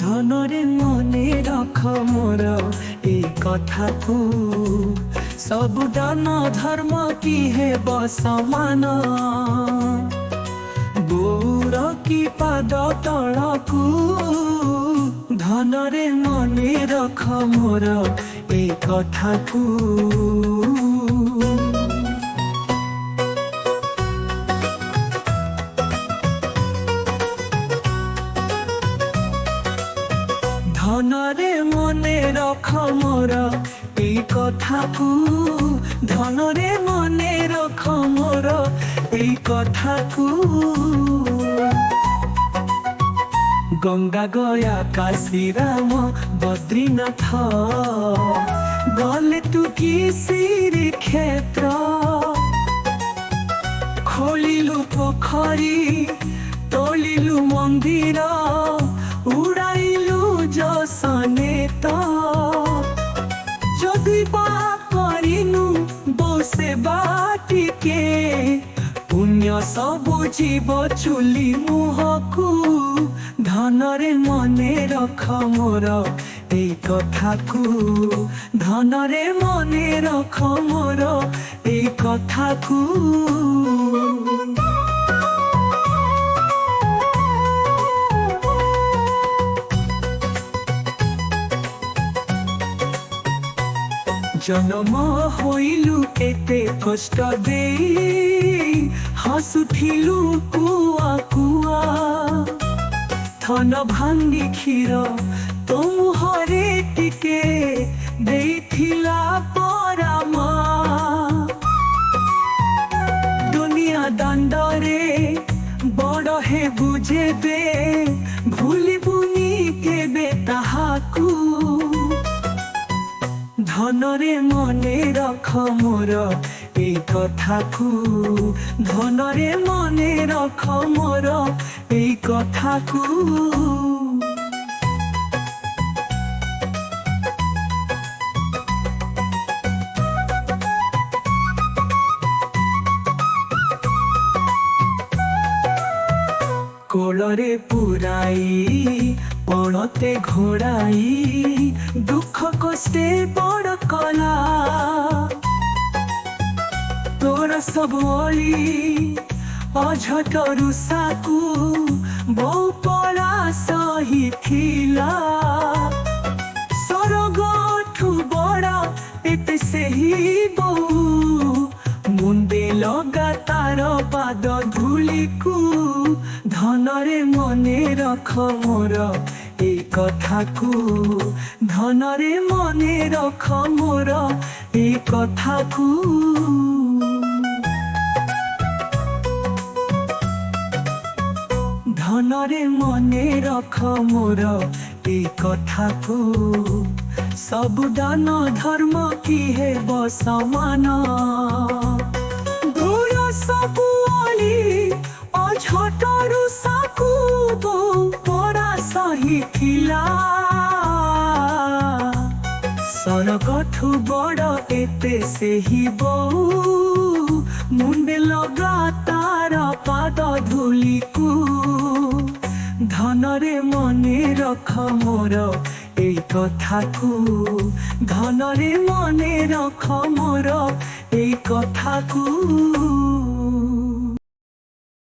ধনরে মনে রখ মোর এই কথাকু সবু দান ধর্ম কি হেব সমান গৌর কি পাদ তলকু ধনরে মনে রখ মোর এই কথাকু ধনরে মনে রখ মোর এই কথাকু ধনরে মনে রখ মোর এই কথাকু গঙ্গা গয়া কাশীরাম বদ্রীনাথ গলে তু কি শ্রীক্ষেত্র খোলিলু পোখরী তোলিলু মন্দির উড়াইলু যশনে তো যদি বা করিনু বসে বাটিকে পুণ্য সবু জীব চুলি মুহকু ধনরে মনে রখ মোর এই কথাকু ধনরে মনে রখ মোর এই কথাকু জনম হইলু এতে কষ্ট দেই হসুথিলু কুয়া কুয়া ধন ভাঙ্গি ক্ষীর তো মুহরে টিকে ଦେଇଥିଲା ପରାମା ଦୁନିଆ ଦାଣ୍ଡରେ ବଡ଼ ହେବୁ ଯେବେ ଭୁଲିବୁନି କେବେ ତାହାକୁ ধনরে মনে রখ মোর এই কথাকু ধনরে মনে রখ মোর এই কথাকু কোলরে পুরাই পড়তে ঘোড়াই দুঃখ কষ্টে বড় কলা তোর সবু অলি অঝট রুষাকু বউ পড়া সহিଥିଲା ସରଗଠୁ ବଡ଼ ଏତେ ସେହି ବୋଉ ମୁଣ୍ଡେ ଲଗା ତାର ପାଦ ଧୂଳିକୁ ধনরে মনে রখ মোর এই কথাকু ধনরে মনে রখ মোর এই কথাকু ধনরে মনে রখ মোর এই কথাকু সবু দান ধর্ম কি হেব সমান দূর সবু অলি অঝটরু সাকু বউ পড়া সহিଥିଲା ସରଗଠୁ ବଡ଼ ଏତେ ସେହି ବୋଉ ମୁଣ୍ଡେ ଲଗା ତାର ପାଦ ଧୂଳିକୁ ধনরে মনে রখ মোর এই কথাকু ধনরে মনে রখ মোর এই কথাকু